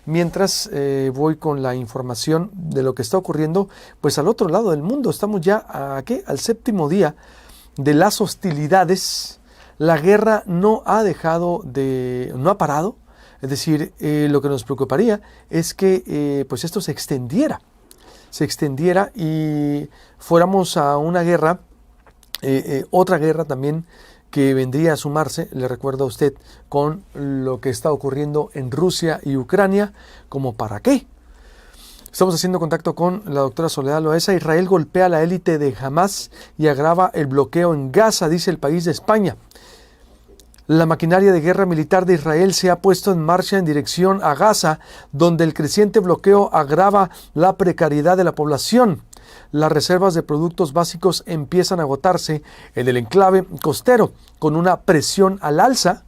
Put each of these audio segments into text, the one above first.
Mientras voy con la información de lo que está ocurriendo, pues al otro lado del mundo. Estamos ya al séptimo día de las hostilidades. La guerra no ha parado. Es decir, lo que nos preocuparía es que pues esto se extendiera y fuéramos a una guerra, otra guerra también que vendría a sumarse, le recuerdo a usted, con lo que está ocurriendo en Rusia y Ucrania. ¿Como para qué? Estamos haciendo contacto con la doctora Soledad Loaesa. Israel golpea a la élite de Hamas y agrava el bloqueo en Gaza, dice El País de España. La maquinaria de guerra militar de Israel se ha puesto en marcha en dirección a Gaza, donde el creciente bloqueo agrava la precariedad de la población. Las reservas de productos básicos empiezan a agotarse en el enclave costero, con una presión al alza.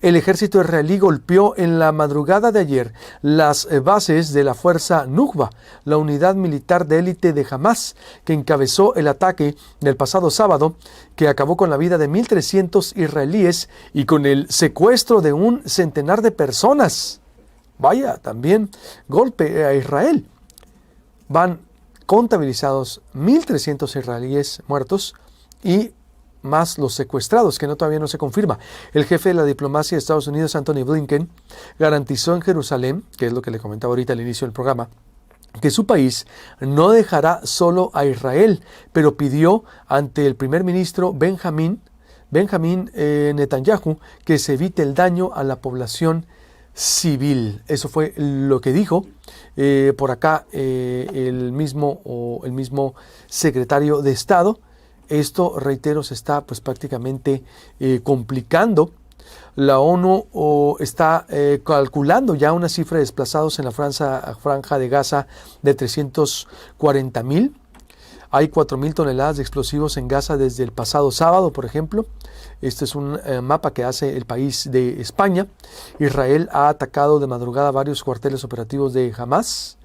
El ejército israelí golpeó en la madrugada de ayer las bases de la fuerza Nukba, la unidad militar de élite de Hamas, que encabezó el ataque del pasado sábado, que acabó con la vida de 1.300 israelíes y con el secuestro de un centenar de personas. Vaya, también golpe a Israel. Van contabilizados 1.300 israelíes muertos y más los secuestrados, que todavía no se confirma. El jefe de la diplomacia de Estados Unidos, Anthony Blinken, garantizó en Jerusalén, que es lo que le comentaba ahorita al inicio del programa, que su país no dejará solo a Israel, pero pidió ante el primer ministro Benjamín Netanyahu que se evite el daño a la población civil. Eso fue lo que dijo por acá el mismo secretario de Estado. Esto, reitero, se está pues prácticamente complicando. La ONU está calculando ya una cifra de desplazados en la franja de Gaza de 340,000. Hay 4,000 toneladas de explosivos en Gaza desde el pasado sábado, por ejemplo. Este es un mapa que hace El País de España. Israel ha atacado de madrugada varios cuarteles operativos de Hamas.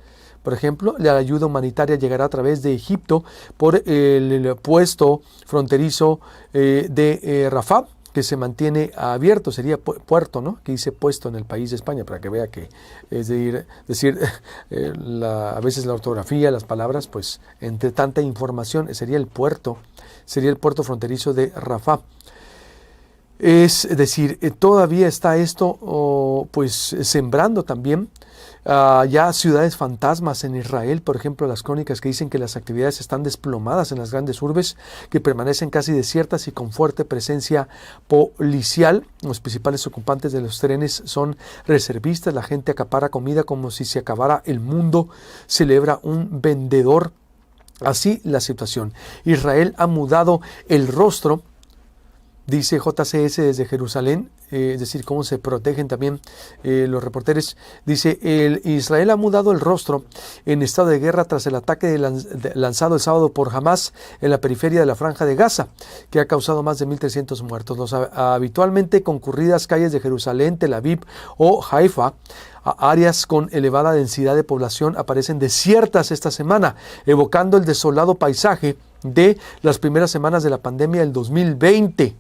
Por ejemplo, la ayuda humanitaria llegará a través de Egipto por el puesto fronterizo de Rafah, que se mantiene abierto. Sería puerto, ¿no? Que dice puesto en El País de España, para que vea que es decir a veces la ortografía, las palabras, pues entre tanta información, sería el puerto fronterizo de Rafah. Es decir, todavía está esto pues sembrando también ya ciudades fantasmas en Israel. Por ejemplo, las crónicas que dicen que las actividades están desplomadas en las grandes urbes, que permanecen casi desiertas y con fuerte presencia policial. Los principales ocupantes de los trenes son reservistas. La gente acapara comida como si se acabara el mundo, celebra un vendedor. Así la situación. Israel ha mudado el rostro, dice JCS desde Jerusalén, es decir, cómo se protegen también los reporteros. Dice, Israel ha mudado el rostro en estado de guerra tras el ataque lanzado el sábado por Hamas en la periferia de la Franja de Gaza, que ha causado más de 1.300 muertos. Las habitualmente concurridas calles de Jerusalén, Tel Aviv o Haifa, áreas con elevada densidad de población, aparecen desiertas esta semana, evocando el desolado paisaje de las primeras semanas de la pandemia del 2020.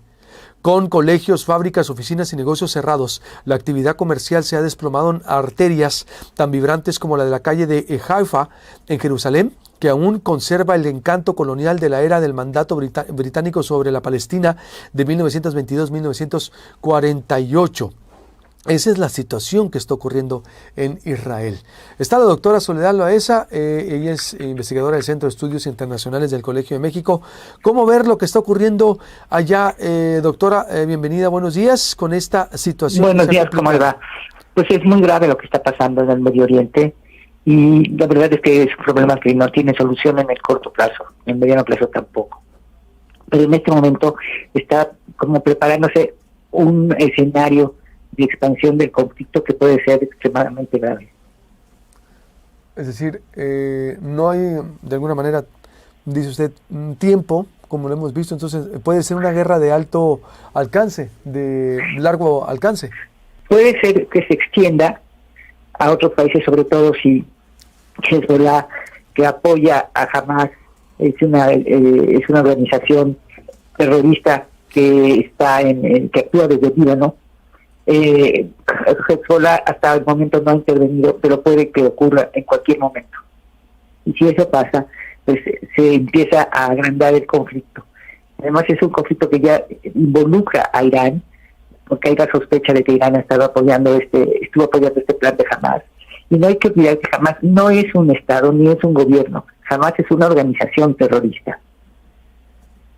Con colegios, fábricas, oficinas y negocios cerrados, la actividad comercial se ha desplomado en arterias tan vibrantes como la de la calle de Haifa en Jerusalén, que aún conserva el encanto colonial de la era del mandato británico sobre la Palestina de 1922-1948. Esa es la situación que está ocurriendo en Israel. Está la doctora Soledad Loaesa, ella es investigadora del Centro de Estudios Internacionales del Colegio de México. ¿Cómo ver lo que está ocurriendo allá, doctora? Bienvenida, buenos días con esta situación. Buenos días, ¿cómo le va? Pues es muy grave lo que está pasando en el Medio Oriente y la verdad es que es un problema que no tiene solución en el corto plazo, en el mediano plazo tampoco. Pero en este momento está como preparándose un escenario de expansión del conflicto que puede ser extremadamente grave. Es decir, no hay, de alguna manera, dice usted, tiempo, como lo hemos visto, entonces puede ser una guerra de alto alcance, de largo alcance. Puede ser que se extienda a otros países, sobre todo si Hezbollah, que apoya a Hamas, es una organización terrorista que está que actúa desde Líbano, Hezbollah hasta el momento no ha intervenido, pero puede que ocurra en cualquier momento. Y si eso pasa, pues se empieza a agrandar el conflicto. Además es un conflicto que ya involucra a Irán, porque hay la sospecha de que Irán estuvo apoyando este plan de Hamas. Y no hay que olvidar que Hamas no es un Estado ni es un gobierno. Hamas es una organización terrorista.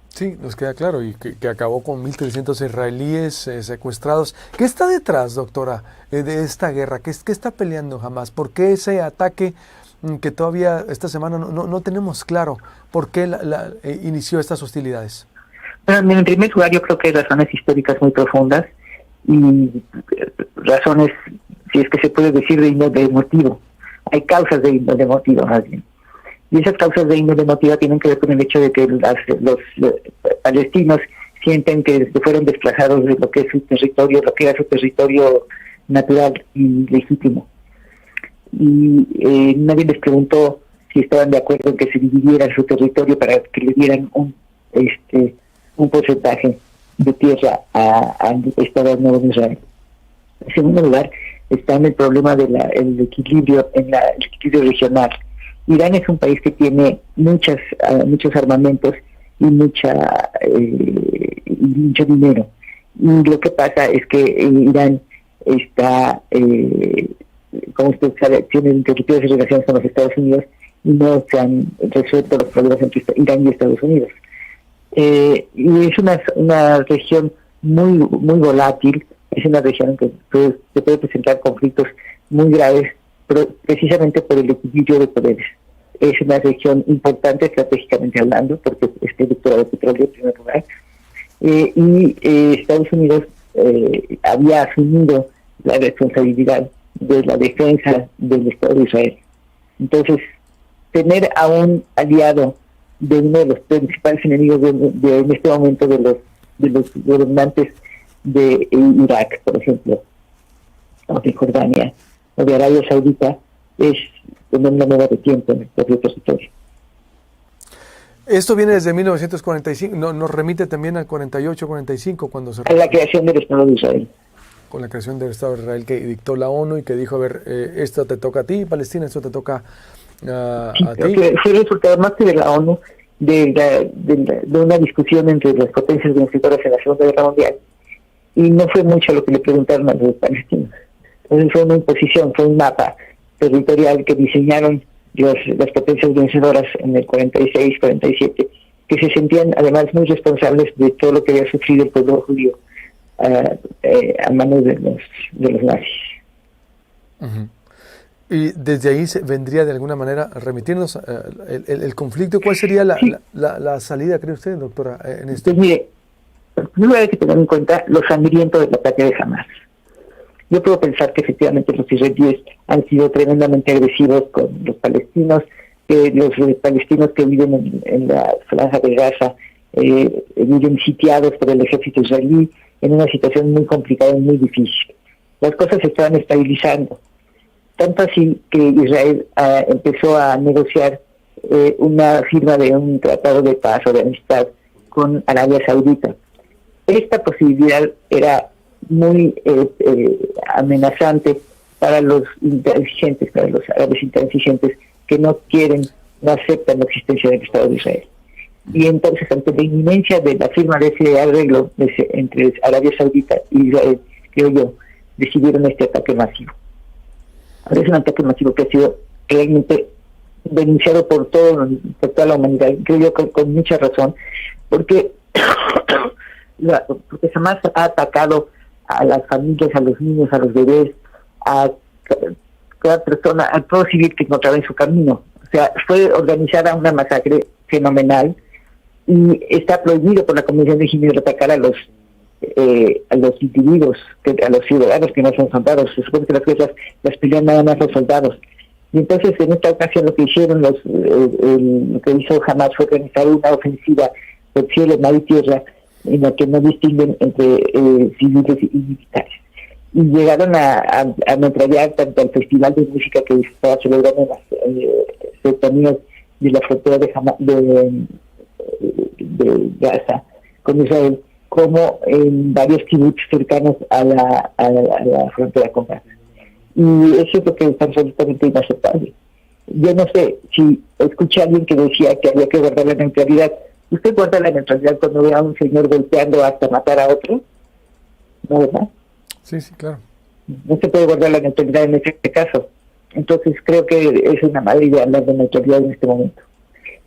Sí, nos queda claro, y que acabó con 1.300 israelíes secuestrados. ¿Qué está detrás, doctora, de esta guerra? ¿Qué está peleando Hamas? ¿Por qué ese ataque que todavía esta semana no tenemos claro? ¿Por qué inició estas hostilidades? Bueno, en primer lugar, yo creo que hay razones históricas muy profundas y razones, si es que se puede decir, de índole motivo. Hay causas de índole motivo, más bien. Y esas causas de índole motiva tienen que ver con el hecho de que los palestinos sienten que fueron desplazados de lo que es su territorio, lo que era su territorio natural y legítimo. Y nadie les preguntó si estaban de acuerdo en que se dividiera su territorio para que le dieran un porcentaje de tierra al Estado Nuevo de Israel. En segundo lugar, está en el problema del equilibrio, el equilibrio regional. Irán es un país que tiene muchos armamentos y mucho dinero. Y lo que pasa es que Irán está, como usted sabe, tiene interrumpidas relaciones con los Estados Unidos y no se han resuelto los problemas entre Irán y Estados Unidos. Y es una región muy volátil, es una región en que se puede presentar conflictos muy graves, pero precisamente por el equilibrio de poderes. Es una región importante estratégicamente hablando, porque es productora de petróleo en primer lugar, y Estados Unidos había asumido la responsabilidad de la defensa del Estado de Israel. Entonces, tener a un aliado de uno de los principales enemigos en este momento de los gobernantes de Irak, por ejemplo, o de Jordania, o de Arabia Saudita, es tener una nueva de tiempo en el propio territorio. Esto viene desde 1945, nos remite también al 48-45, cuando se... A la creación del Estado de Israel. Con la creación del Estado de Israel que dictó la ONU y que dijo, a ver, esto te toca a ti, Palestina, esto te toca a ti. Que fue el resultado más que de la ONU, de una discusión entre las potencias vencedores en la Segunda Guerra Mundial, y no fue mucho lo que le preguntaron a los palestinos. Entonces fue una imposición, fue un mapa territorial que diseñaron las potencias vencedoras en el 46-47, que se sentían además muy responsables de todo lo que había sufrido el pueblo judío a manos de los nazis. Uh-huh. Y desde ahí vendría de alguna manera a remitirnos el conflicto. ¿Cuál sería la salida, cree usted, doctora, en esto? Pues mire, primero hay que tener en cuenta lo sangriento del ataque de Hamas. Yo puedo pensar que efectivamente los israelíes han sido tremendamente agresivos con los palestinos, los palestinos que viven en la franja de Gaza viven sitiados por el ejército israelí en una situación muy complicada y muy difícil. Las cosas se estaban estabilizando, tanto así que Israel empezó a negociar una firma de un tratado de paz o de amistad con Arabia Saudita. Esta posibilidad era muy amenazante para los intransigentes, para los árabes intransigentes que no aceptan la existencia del Estado de Israel. Y entonces, ante la inminencia de la firma de ese arreglo entre Arabia Saudita y Israel, creo yo, decidieron este ataque masivo. Ahora es un ataque masivo que ha sido realmente denunciado por toda la humanidad, creo yo con mucha razón, porque jamás ha atacado a las familias, a los niños, a los bebés, a cada persona, a todo civil que encontraba en su camino. O sea, fue organizada una masacre fenomenal y está prohibido por la Convención de Ginebra atacar a los individuos, a los ciudadanos que no son soldados. Se supone que las guerras las pelean nada más los soldados. Y entonces en esta ocasión lo que hicieron lo que hizo Hamas fue organizar una ofensiva por cielo, mar y tierra, en la que no distinguen entre civiles y militares. Y llegaron a ametrallar tanto al festival de música que estaba celebrando en las cercanías de la frontera de Gaza con Israel, como en varios kibbutz cercanos a la frontera con Gaza. Y eso es lo que es absolutamente inaceptable. Yo no sé si escuché a alguien que decía que había que guardar la neutralidad. ¿Usted guarda la neutralidad cuando ve a un señor golpeando hasta matar a otro? ¿No, verdad? Sí, sí, claro. No se puede guardar la neutralidad en este caso. Entonces creo que es una mala idea hablar de neutralidad en este momento.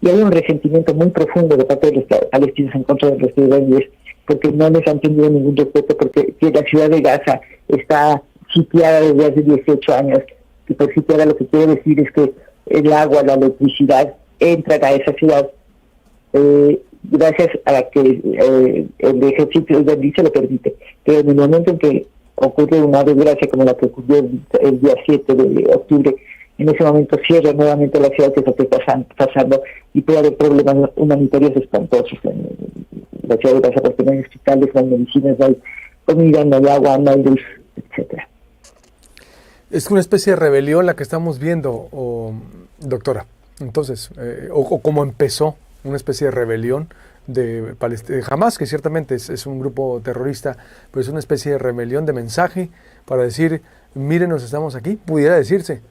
Y hay un resentimiento muy profundo de parte de los palestinos en contra de los israelíes, porque no les han tenido ningún respeto, porque la ciudad de Gaza está sitiada desde hace 18 años, y por sitiada lo que quiere decir es que el agua, la electricidad entran a esa ciudad gracias a que el ejército israelí se lo permite. Pero en el momento en que ocurre una desgracia como la que ocurrió el día 7 de octubre, en ese momento cierra nuevamente la ciudad, que es lo que está pasando, y puede haber problemas humanitarios espantosos en la ciudad de Gaza, porque no hay hospitales, no hay medicinas, no hay comida, no hay agua, no hay luz, etcétera. Es una especie de rebelión la que estamos viendo, doctora. Entonces, o cómo empezó una especie de rebelión de Hamas, que ciertamente es un grupo terrorista, pero es una especie de rebelión de mensaje para decir, mírenos, estamos aquí, pudiera decirse.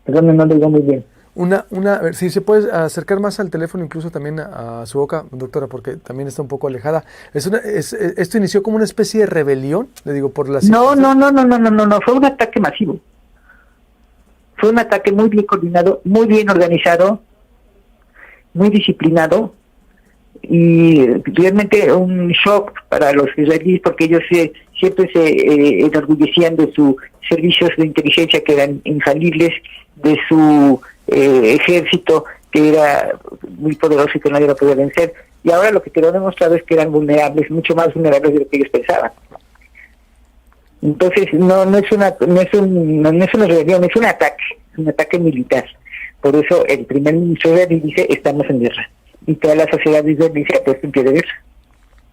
Perdón, no lo digo muy bien. A ver, si se puede acercar más al teléfono, incluso también a su boca, doctora, porque también está un poco alejada. Esto inició como una especie de rebelión, le digo, por la situación. No, fue un ataque masivo. Fue un ataque muy bien coordinado, muy bien organizado, muy disciplinado, y realmente un shock para los israelíes, porque ellos siempre se enorgullecían de sus servicios de inteligencia, que eran infalibles, de su ejército, que era muy poderoso y que nadie lo podía vencer, y ahora lo que quedó demostrado es que eran vulnerables, mucho más vulnerables de lo que ellos pensaban. Entonces no es una rebelión, es un ataque militar. Por eso el primer ministro israelí dice, estamos en guerra, y toda la sociedad israelí se ha puesto en pie de guerra.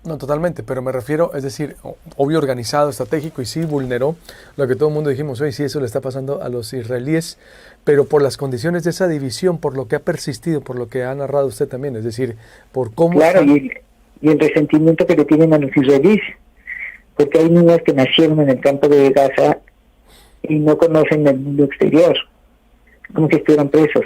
No, totalmente, pero me refiero, es decir, obvio organizado, estratégico, y sí vulneró lo que todo el mundo dijimos hoy, sí, eso le está pasando a los israelíes, pero por las condiciones de esa división, por lo que ha persistido, por lo que ha narrado usted también, es decir, por cómo... Claro, y el resentimiento que le tienen a los israelíes, porque hay niños que nacieron en el campo de Gaza y no conocen el mundo exterior, como que estuvieron presos.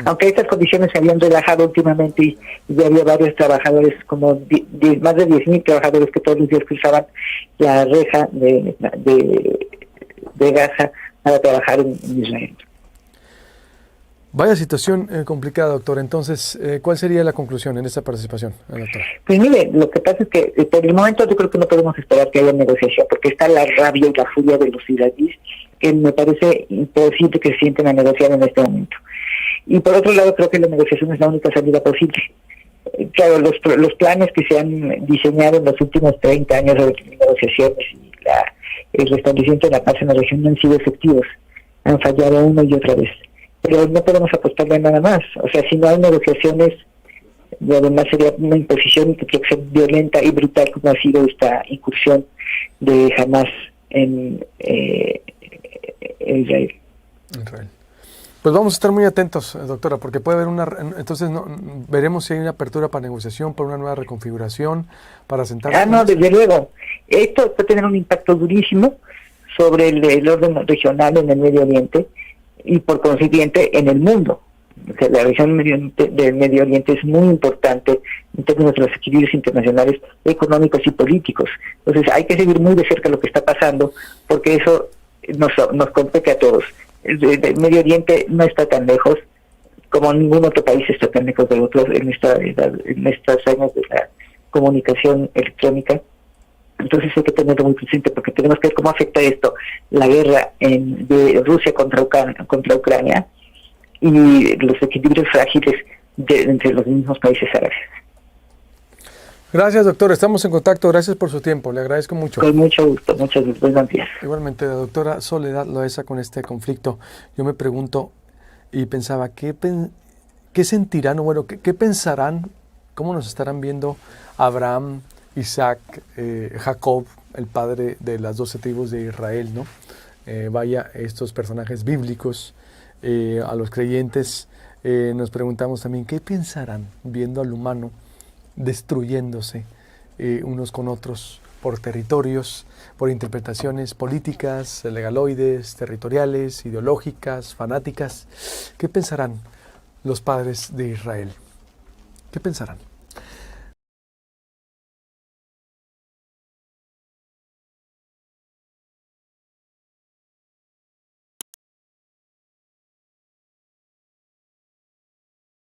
Aunque estas condiciones se habían relajado últimamente y ya había varios trabajadores, como más de 10.000 trabajadores que todos los días cruzaban la reja de Gaza para trabajar en Israel. Vaya situación complicada, doctor. Entonces, ¿cuál sería la conclusión en esta participación, doctor? Pues mire, lo que pasa es que por el momento yo creo que no podemos esperar que haya negociación, porque está la rabia y la furia de los israelíes, que me parece imposible que se sienten a negociar en este momento. Y por otro lado, creo que la negociación es la única salida posible. Claro, los planes que se han diseñado en los últimos 30 años de negociaciones y el restablecimiento de la paz en la región no han sido efectivos. Han fallado una y otra vez. Pero no podemos apostarle a nada más. O sea, si no hay negociaciones, y además sería una imposición que creo que es violenta y brutal, como ha sido esta incursión de Hamas en Israel. Pues vamos a estar muy atentos, doctora, porque puede haber entonces veremos si hay una apertura para negociación, para una nueva reconfiguración, para sentarse. No, desde luego. Esto puede tener un impacto durísimo sobre el orden regional en el Medio Oriente y por consiguiente en el mundo. O sea, la región del Medio Oriente es muy importante en términos de los equilibrios internacionales económicos y políticos. Entonces hay que seguir muy de cerca lo que está pasando, porque eso nos compete a todos. El Medio Oriente no está tan lejos, como ningún otro país está tan lejos de otros en estos años de la comunicación electrónica. Entonces hay que tenerlo muy presente, porque tenemos que ver cómo afecta esto la guerra de Rusia contra Ucrania y los equilibrios frágiles entre los mismos países árabes. Gracias, doctor. Estamos en contacto. Gracias por su tiempo. Le agradezco mucho. Con mucho gusto. Muchas gracias. Buenos días. Igualmente, la doctora Soledad Loaiza, con este conflicto. Yo me pregunto y pensaba, ¿qué sentirán, o bueno, qué pensarán, cómo nos estarán viendo Abraham, Isaac, Jacob, el padre de las 12 tribus de Israel, ¿no? Vaya, estos personajes bíblicos, a los creyentes nos preguntamos también, ¿qué pensarán viendo al humano destruyéndose unos con otros por territorios, por interpretaciones políticas, legaloides, territoriales, ideológicas, fanáticas. ¿Qué pensarán los padres de Israel? ¿Qué pensarán?